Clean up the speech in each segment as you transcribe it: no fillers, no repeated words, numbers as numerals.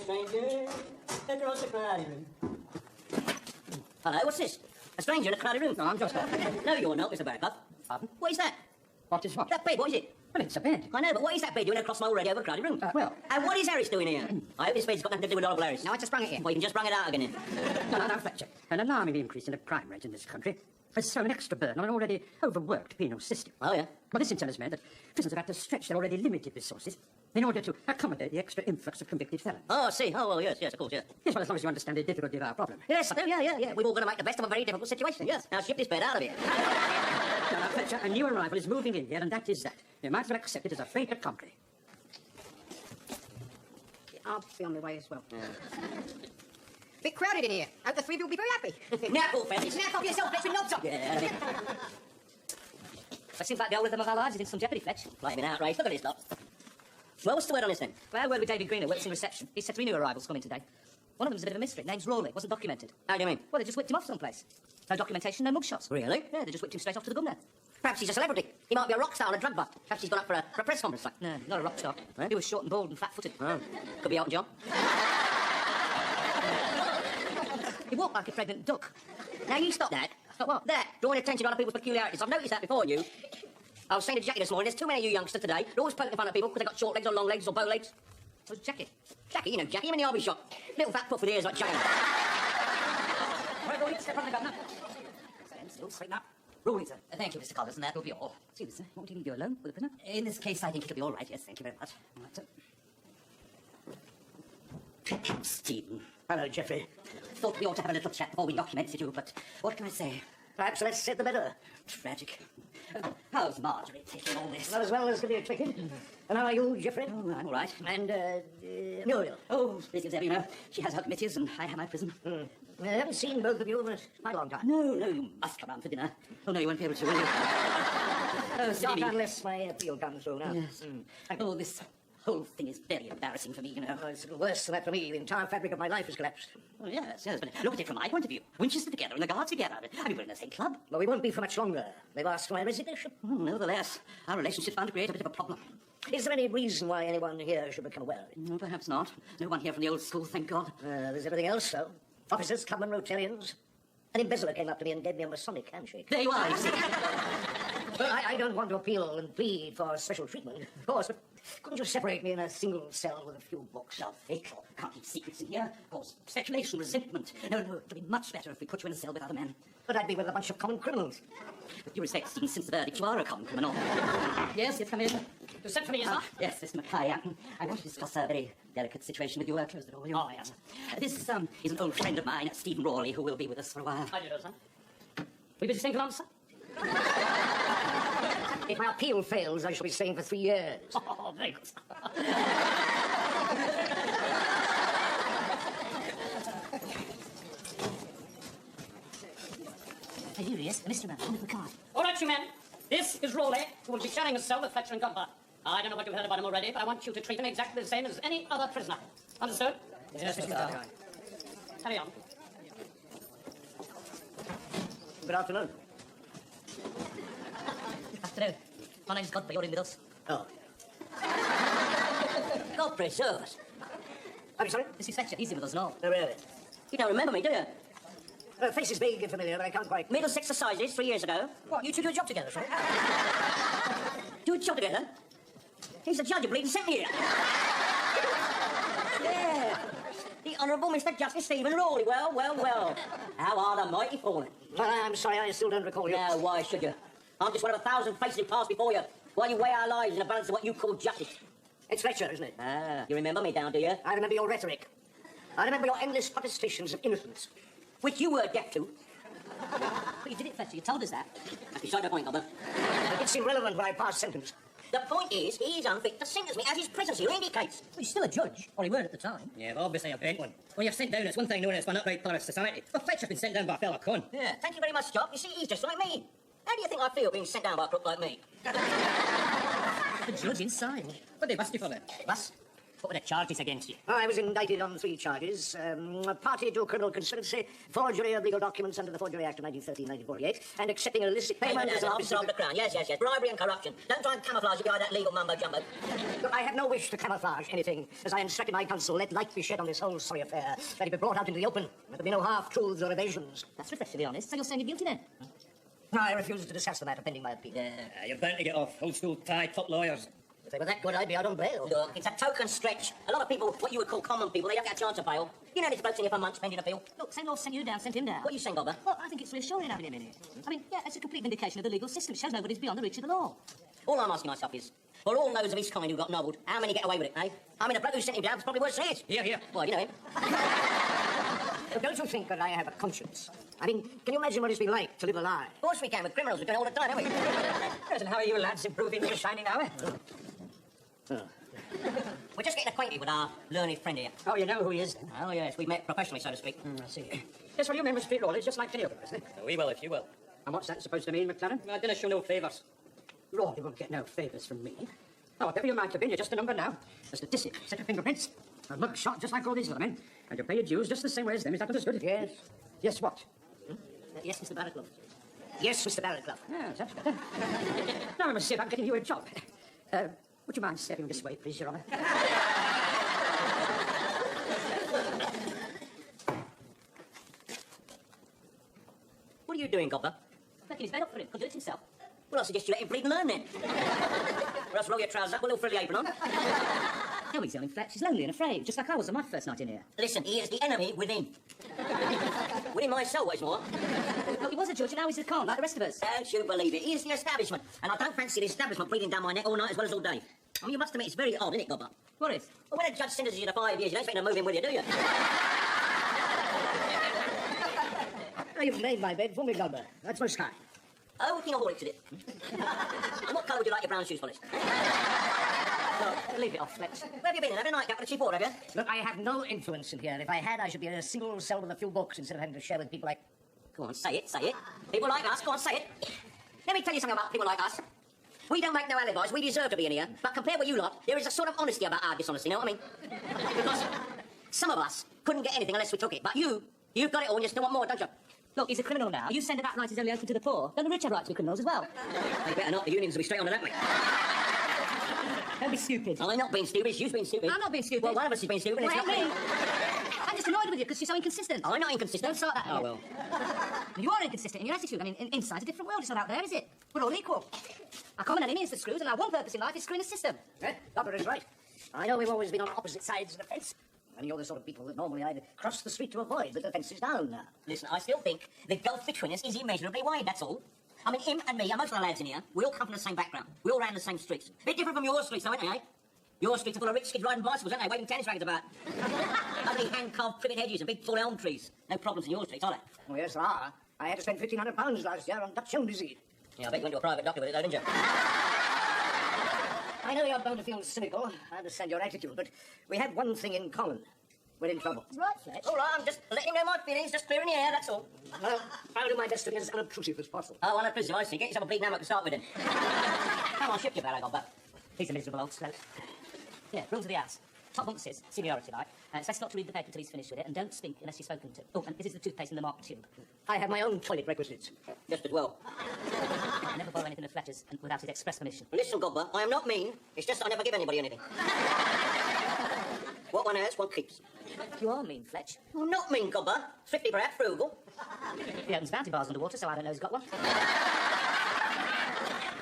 stranger across the crowded room. Hello, what's this? A stranger in a crowded room? No, I'm just... No, you're not, Mr. Barraclough. Pardon? What is that? What is what? That bed, what is it? Well, it's a bed. I know, but what is that bed doing across my already overcrowded room? Well... And what is Harris doing here? I hope this bed's got nothing to do with Honourable Harris. No, I just sprung it in. Well, you can just sprung it out again. No, Fletcher. An alarming increase in the crime rate in this country has thrown an extra burden on an already overworked penal system. Oh, yeah? Well, this in turn has meant that prisons have had to stretch their already limited resources in order to accommodate the extra influx of convicted felons. Oh, I see. Oh, well, yes, of course, yeah. Yes, well, as long as you understand the difficulty of our problem. Yes, I do, yeah. We've all got to make the best of a very difficult situation, yes. Now, ship this bed out of it. Now, Fletcher, a new arrival is moving in here, and that is that. You might as well accept it as a fait accompli. I'll be on my way as well. Yeah. Bit crowded in here. Hope the three of you will be very happy. Nap off, fellas. Snap off yourself, Fletcher, knobs up. Yeah. It seems like the old rhythm of our lives is in some jeopardy, Fletch. Blaming outrage. Look at this lot. Well, what's the word on this then? Well, I had a word with David Green, who works in reception. He said 3 new arrivals coming today. One of them's a bit of a mystery. Name's Rowley. Wasn't documented. How do you mean? Well, they just whipped him off someplace. No documentation, no mugshots. Really? Yeah, they just whipped him straight off to the governor. Perhaps he's a celebrity. He might be a rock star and a drug buff. Perhaps he's gone up for a press conference. Like. No, not a rock star. He was short and bald and flat-footed. Oh. Could be Elton John. He walked like a pregnant duck. Now, you stop that. Stop what? That, drawing attention to other people's peculiarities. I've noticed that before you. I was saying to Jackie this morning, there's too many of you youngsters today. They're always poking fun at people because they've got short legs or long legs or bow legs. Who's Jackie? Jackie, you know Jackie, him in the hobby shop. Little fat foot with ears like Jane. Right, Rowley, step on the governor. Stand still, straighten up. Rowley, sir. Thank you, Mr. Collins, and that will be all. Excuse me, sir. Won't you leave you alone with the prisoner? In this case, I think it'll be all right. Yes, thank you very much. All right, sir. Stephen. Hello, Geoffrey. Thought we ought to have a little chat before we documented you, but what can I say? Perhaps less said the better. Tragic. How's Marjorie taking all this? Not as well as could be expected. And how are you, Geoffrey? Oh, I'm all right. And, Muriel. Oh, this is you know. She has her committees and I have my prison. I haven't seen both of you for quite a long time. No, you must come round for dinner. Oh, no, you won't be able to, will you? Oh, Not silly. unless my appeal comes through now. Yes. Oh, this whole thing is very embarrassing for me, you know. Oh, it's a little worse than that for me. The entire fabric of my life has collapsed. Oh, yes, but look at it from my point of view. Winchester together and the Guards together. I mean, we're in the same club. Well, we won't be for much longer. They've asked for my resignation. Nevertheless, our relationship's bound to create a bit of a problem. Is there any reason why anyone here should become aware of it? No, perhaps not. No one here from the old school, thank God. There's everything else, though. Officers, clubmen, Rotarians. An embezzler came up to me and gave me a Masonic handshake. There you are, you see. Well, I don't want to appeal and plead for special treatment, of course, but couldn't you separate me in a single cell with a few books? Now, fatal. Can't keep secrets in here. Cause speculation, resentment. No, it'll be much better if we put you in a cell with other men. But I'd be with a bunch of common criminals. With due respect, Steve, since the verdict, you are a common criminal. Yes, come in. You sent for me, sir? Yes, Mr. Mackay. I want to discuss a very delicate situation with you. Close the door, will you? Oh, yes. This is an old friend of mine, Stephen Rowley, who will be with us for a while. I do know, sir. Will you be staying for long, sir? If my appeal fails, I shall be staying for 3 years. Oh, very good. Here he is, Mr. Man, under the card. All right, you men. This is Rowley, who will be sharing a cell with Fletcher and Gumper. I don't know what you've heard about him already, but I want you to treat him exactly the same as any other prisoner. Understood? Yes, Mr. Carr. Carry on. Good afternoon. Afternoon. My name's Godfrey, you're in with us. Oh. God preserve us. I'm sorry? This is Fletcher, he's in with us now. No, really. You don't remember me, do you? Face is big and familiar, but I can't quite... Middlesex Assizes 3 years ago. What, you two do a job together, sorry? Do a job together? He's the judge of bleeding sent here. Yeah. The Honourable Mr. Justice Stephen Rowley. Well. How are the mighty fallen? Well, I'm sorry, I still don't recall you. No, why should you? I'm just one of 1,000 faces who passed before you, while you weigh our lives in the balance of what you call justice. It's Fletcher, isn't it? Ah, you remember me now, do you? I remember your rhetoric. I remember your endless protestations of innocence. Which you were deaf to. But you did it, Fletcher, you told us that. That's beside the point, Gobber. It's irrelevant when I pass sentence. The point is, he's unfit to sentence me, as his presence here indicates. Well, he's still a judge, or he were at the time. Yeah, but obviously a bent one. When you're sent down, it's one thing known as one upright part of society. Well, Fletcher's been sent down by a fellow con. Yeah, thank you very much, Jock. You see, he's just like me. How do you think I feel being sent down by a crook like me? The judge inside. But they bust you for that. Bus? What were the charges against you? I was indicted on 3 charges. Party to criminal conspiracy, forgery of legal documents under the Forgery Act of 1913-1948, and accepting illicit payment as an Officer of the Crown. Yes. Bribery and corruption. Don't try and camouflage it behind that legal mumbo-jumbo. Look, I have no wish to camouflage anything. As I instructed my counsel, let light be shed on this whole sorry affair. Let it be brought out into the open. Let there be no half-truths or evasions. That's refreshingly honest. So you're saying you're guilty then? I refuse to discuss the matter pending my appeal. You're bound to get off. Old school tie, top lawyers. If they were that good, I'd be out on bail. Look, it's a token stretch. A lot of people, what you would call common people, they don't get a chance to bail. You know this bloke's in here for months pending appeal. Look, St. Lord sent you down, sent him down. What are you saying, Gobber? Well, I think it's reassuring having him in here. I mean, yeah, it's a complete vindication of the legal system. It shows nobody's beyond the reach of the law. All I'm asking myself is, for all those of his kind who got nobbled, how many get away with it, eh? I mean, the bloke who sent him down was probably worse than his. Here. Well, you know him. But don't you think that I have a conscience? I mean, can you imagine what it's been like to live a lie? Of course we can, with criminals. We do it all the time, haven't we? Yes, and how are you lads improving your shining hour? We're just getting acquainted with our learned friend here. Oh, you know who he is, then? Oh, yes, we met professionally, so to speak. I see. Yes, well, your Member Street Roll is just like any other, isn't it? We will, if you will. And what's that supposed to mean, McLaren? I didn't show no favours. Rawley won't get no favours from me. Oh, whatever you might have been, you're just a number now. A statistic, set of fingerprints. A mug shot just like all these other men. And you pay your dues just the same way as them. Is that understood? Yes. Yes, what? Yes, Mr. Barraclough. Yes, Mr. Barraclough. Yes, that's better. Now I must see about getting you a job. Would you mind stepping this way, please, Your Honour? What are you doing, Gobber? Making his bed up for him. Could do it himself. Well, I suggest you let him bleed and learn then. Or else roll your trousers up with a little frilly apron on. No, he's only Fletch. He's lonely and afraid, just like I was on my first night in here. Listen, he is the enemy within. Within my soul, what is more. Look, he was a judge and now he's a con, like the rest of us. Don't you believe it? He is the establishment. And I don't fancy the establishment breathing down my neck all night as well as all day. I mean, you must admit, it's very odd, isn't it, Gobber? What is? Well, when a judge sentences you to 5 years, you don't expect him to move in with you, do you? Oh, you've made my bed for me, Gobber. That's most kind. Oh, King of Porridge did it. And what colour would you like your brown shoes polished? Look, leave it off, Fletch. Where have you been? Have a nightcap with a cheap water, have you? Look, I have no influence in here. If I had, I should be in a single cell with a few books instead of having to share with people like... Go on, say it. People like us, go on, say it. Let me tell you something about people like us. We don't make no alibis, we deserve to be in here. But compared with you lot, there is a sort of honesty about our dishonesty, you know what I mean? Because some of us couldn't get anything unless we took it. But you've got it all and you still want more, don't you? Look, he's a criminal now. You saying that right is only open to the poor? Don't the rich have right to be criminals as well? They better not, the unions will be straight on to that, mate. Don't be stupid. I'm not being stupid, it's you being stupid. I'm not being stupid. Well, one of us is being stupid, and Well, it's not me. me. I'm just annoyed with you because you're so inconsistent. I'm not inconsistent. Don't start that Oh, again. well. You are inconsistent in your attitude. I mean, inside's a different world. It's not out there, is it? We're all equal. Our common enemy is the screws, and our one purpose in life is screwing the system. Gobber is right. I know we've always been on opposite sides of the fence. And you're the sort of people that normally I'd cross the street to avoid, but the fence is down now. Listen, I still think the gulf between us is immeasurably wide, that's all. I mean, him and me, and most of the lads in here, we all come from the same background. We all ran the same streets. Bit different from your streets, though, aren't they, eh? Your streets are full of rich kids riding bicycles, aren't they? Waving tennis rackets about. Lovely hand-carved privet hedges and big tall elm trees. No problems in your streets, are there? Oh, yes, there are. I had to spend £1,500 last year on Dutch elm disease. Yeah, I bet you went to a private doctor with it, though, didn't you? I know you're bound to feel cynical. I understand your attitude, but we have one thing in common. We're in trouble. Right, Fletch. All right, I'm just letting him know my feelings, just clearing the air, that's all. Well, I'll do my best to be as unobtrusive as possible. Oh, unobtrusive, I see. Get yourself a bleeding hammock to start with, then. Come on, ship your barrel, Gobber. He's a miserable old slope. Yeah, rules of the house. Top bunk says, seniority like. It's best not to read the paper until he's finished with it, and don't speak unless you're spoken to. Oh, and this is the toothpaste in the marked tube. I have my own toilet requisites. Just as well. I never borrow anything of Fletcher's without his express permission. Listen, Gobber, I am not mean. It's just I never give anybody anything. What one has, one keeps. You are mean, Fletch. Well, not mean, Gobber. Thrifty, perhaps, frugal. He opens bounty bars underwater, so I don't know who's got one.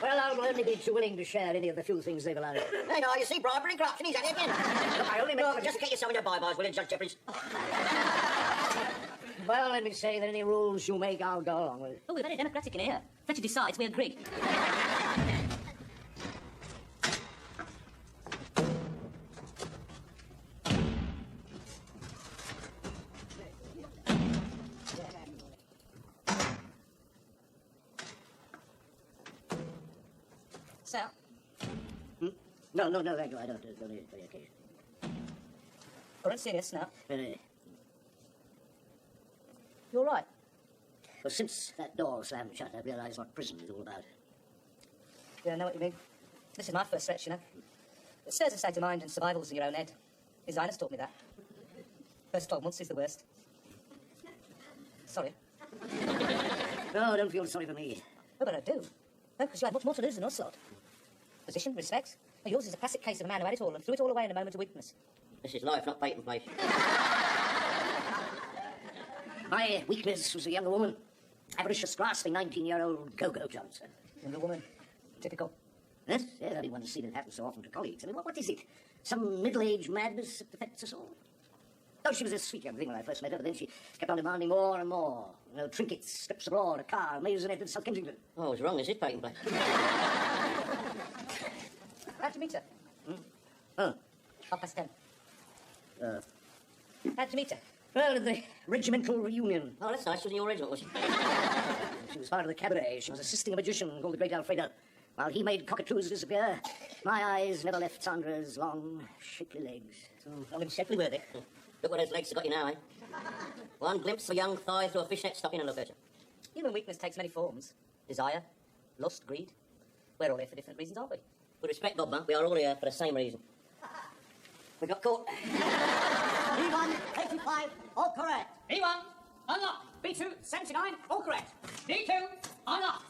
Well, I'll only be too willing to share any of the few things they've allowed. Hey, no, you see, bribery and corruption, he's at it again. I only No, meant... just get yourself into bye-byes, will you, Judge Jeffries? Well, let me say that any rules you make, I'll go along with. Oh, we're very democratic in here. Fletcher decides, we agree. So, No, thank you. I don't. It's only for the occasion. we're serious now. Very. You're right. Well, since that door slammed shut, I realised what prison is all about. Yeah, I know what you mean. This is my first stretch, you know. It stirs a state of mind and survival's in your own head. His Highness taught me that. First 12 months is the worst. Sorry. No, don't feel sorry for me. Oh, but I do. No, because you had much more to lose than us, Lord. Position, respect. Now, yours is a classic case of a man who had it all and threw it all away in a moment of weakness. This is life, not patent place. My weakness was a younger woman. Avaricious, grasping 19-year-old go-go Johnson. Younger woman. Typical. Yes, everyone's seen it happen so often to colleagues. I mean, what is it? Some middle-aged madness that affects us all? Oh, she was a sweet young thing when I first met her, but then she kept on demanding more and more. You know, trinkets, trips abroad, a car, a maisonette in South Kensington. Oh, I was wrong. This is patent place. How'd you meet her? Oh, 10:30. How'd you meet her? well, at the regimental reunion. Oh, that's nice. She was in your regiment, was she? She was part of the cabaret. She was assisting a magician called the Great Alfredo. While he made cockatoos disappear, my eyes never left Sandra's long, shapely legs. Not even shapely, were they? Look what those legs have got you now, eh? One glimpse of a young thigh through a fishnet stocking and look at you. Human weakness takes many forms. Desire, lust, greed. We're all here for different reasons, aren't we? With respect, Godman, we are all here for the same reason. We got caught. E1, 85, all correct. B1, unlock. B2, 79, all correct. B2, unlock.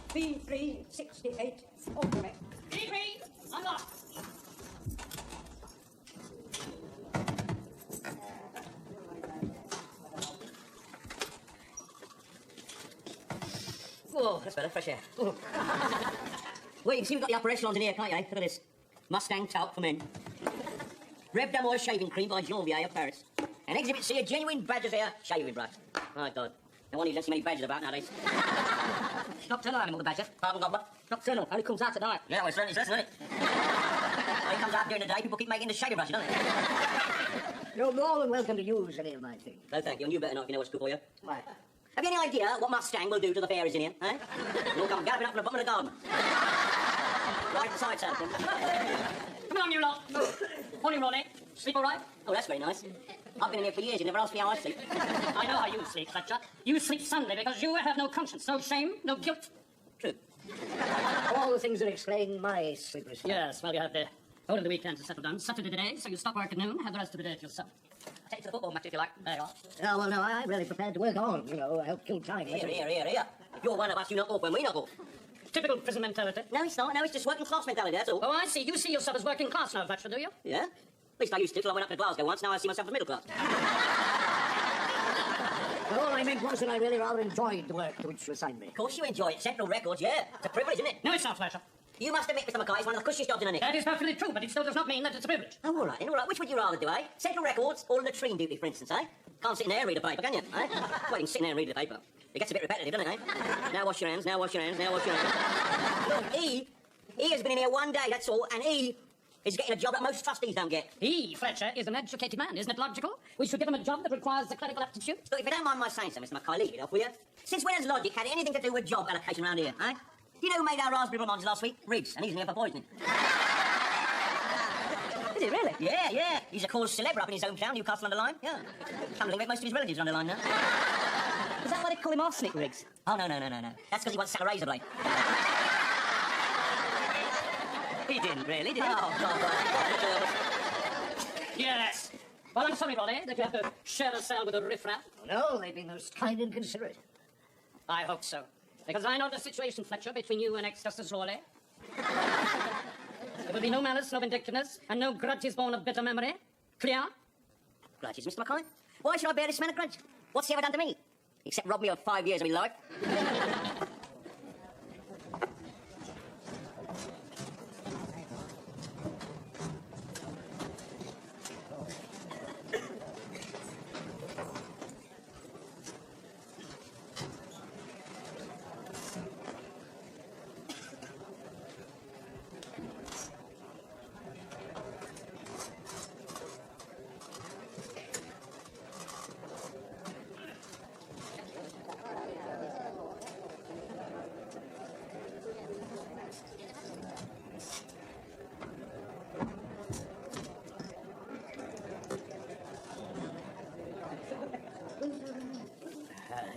B3, 68, all correct. B3, unlock. Whoa, that's better, fresh air. Well, you can see we've got the upper echelons in here, can't you, eh? Look at this. Mustang talc for men. Reb Damour shaving cream by Janvier of Paris. And Exhibit C, a genuine badger's hair shaving brush. My God. No wonder you don't see many badgers about nowadays. Nocturnal animal, the badger. Pardon, Gobbler? Nocturnal, only comes out at night. Yeah, well, it certainly does, doesn't it? When he comes out during the day, people keep making the shaving brush, don't they? You're more than welcome to use any of my things. No, thank you, and you better not if you know what's good for you. Why? Have you any idea what Mustang will do to the fairies in here, eh? They'll come galloping up from the bottom of the garden. Right at the side, sir. Come on, you lot. Morning, Ronnie. Sleep all right? Oh, that's very nice. I've been in here for years, you never asked me how I sleep. I know how you sleep, Fletcher. You sleep soundly because you have no conscience, no shame, no guilt. True. All the things that explain my sleepless nights. Yes, well, you have the whole of the weekend to settle down. Saturday today, so you stop work at noon, have the rest of the day to yourself. Take you to the football match if you like. There you are. Oh, well, no, I'm really prepared to work on, help kill time. Here. If you're one of us, you knock off when we knock off. Typical prison mentality. No, it's not. No, it's just working class mentality, that's all. Oh, I see. You see yourself as working class now, Fletcher, do you? Yeah? At least I used to till I went up to Glasgow once. Now I see myself as middle class. But all I meant was that I really rather enjoyed the work to which you assigned me. Of course you enjoy it. Central Records, yeah. It's a privilege, isn't it? No, it's not, Fletcher. You must admit, Mr. Mackay, it's one of the cushiest jobs in the nick. That is perfectly true, but it still does not mean that it's a privilege. Oh, all right, then, all right. Which would you rather do, eh? Central Records or latrine duty, for instance, eh? Can't sit in there and read a paper, can you? Eh? Well, you can sit in there and read the paper. It gets a bit repetitive, doesn't it, eh? Now wash your hands, now wash your hands, now wash your hands. Look, he has been in here one day, that's all, and he is getting a job that most trustees don't get. He, Fletcher, is an educated man. Isn't it logical? We should give him a job that requires the clerical aptitude. Look, if you don't mind my saying so, Mr. Mackay, leave it off, will you? Since when has logic had anything to do with job allocation around here, eh? Do you know who made our raspberry blancmange last week? Riggs, and he's in here for poisoning. Is it really? Yeah. He's a cause célèbre up in his hometown, Newcastle-under-Lyme. Yeah. Come to think of it, most of his relatives are under Lyme now. Is that why they call him arsenic, Riggs? Oh, no. That's because he wants to sack a razor blade. He didn't really, did he? Oh, God. Yes. Well, I'm sorry, Ronnie, that you have to share a cell with a riffraff. No, they've been most kind and considerate. I hope so. Because I know the situation, Fletcher, between you and ex-Justice Raleigh. There will be no malice, no vindictiveness, and no grudges born of bitter memory. Clear? Grudges, Mr. Mackay? Why should I bear this man a grudge? What's he ever done to me? Except rob me of 5 years of my life.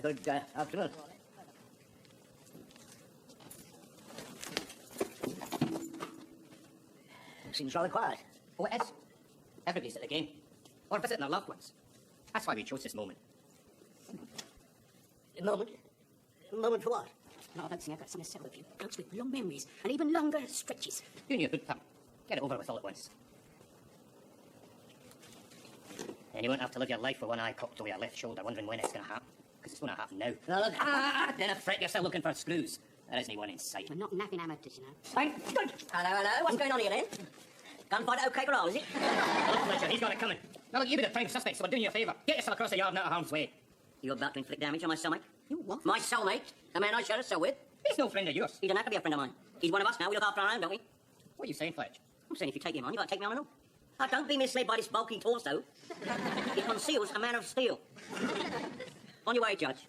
Good afternoon. seems rather quiet. Oh, it is. Everybody's at the game. Or visiting their loved ones. That's why we chose this moment. A moment? A moment for what? No, I don't think I've got seen a cell of you. Blokes with long memories and even longer stretches. You knew a good time. Get it over with all at once. And you won't have to live your life with one eye cocked over your left shoulder, wondering when it's going to happen. Because it's going to happen now. Now, look, Then fret yourself looking for screws. There isn't one in sight. We're not napping amateurs, you know. Fine. Good. Hello. What's going on here, then? Gunfight okay for all, is it? Look, Fletcher, he's got it coming. Now, look, you be the prime suspect, so we're doing you a favour. Get yourself across the yard and out of harm's way. You're about to inflict damage on my cellmate? You what? My cellmate? The man I share a cell with? He's no friend of yours. He doesn't have to be a friend of mine. He's one of us now. We look after our own, don't we? What are you saying, Fletch? I'm saying if you take him on, you've got to take me on and all. Now, don't be misled by this bulky torso. It conceals a man of steel. On your way, Judge.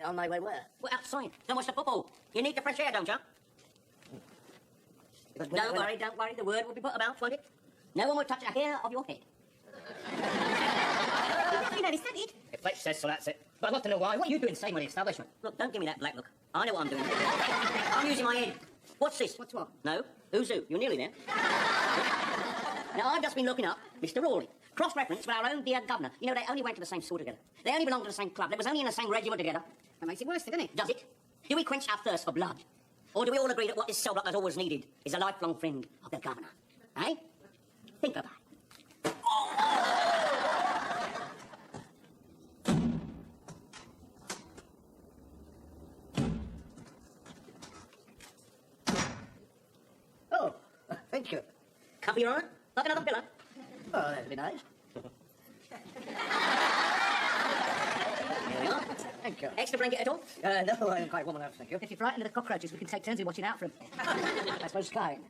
on my way where? Well, outside. Don't watch the football. You need the fresh air, don't you? Don't worry. The word will be put about, won't it? No one will touch a hair of your head. You know, is that it? If Fletch says so, that's it. But I'd love to know why. What are you doing inside my establishment? Look, don't give me that black look. I know what I'm doing. I'm using my head. What's this? What's what? No. Who's who? You're nearly there. Now, I've just been looking up Mr. Rawley. Cross-reference with our own dear governor. You know, they only went to the same school together. They only belonged to the same club. They was only in the same regiment together. That makes it worse, doesn't it? Does it? Do we quench our thirst for blood? Or do we all agree that what this cell block has always needed is a lifelong friend of the governor? Eh? Think about it. Oh, thank you. Comfy, all right? Like another pillow? Oh, that'd be nice. Here we are. Thank you. Extra blanket at all? No, I'm quite warm enough, thank you. If you're frightened of the cockroaches, we can take turns in watching out for them. That's most kind.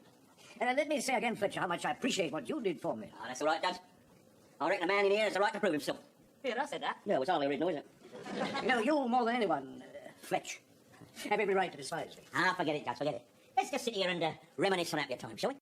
And let me say again, Fletcher, how much I appreciate what you did for me. Oh, that's all right, Dad. I reckon a man in here has the right to prove himself. Here, I said that. No, it's hardly original, is it? You know, you more than anyone, Fletch, have every right to despise me. Ah, forget it, Dad, forget it. Let's just sit here and reminisce on happier times, shall we?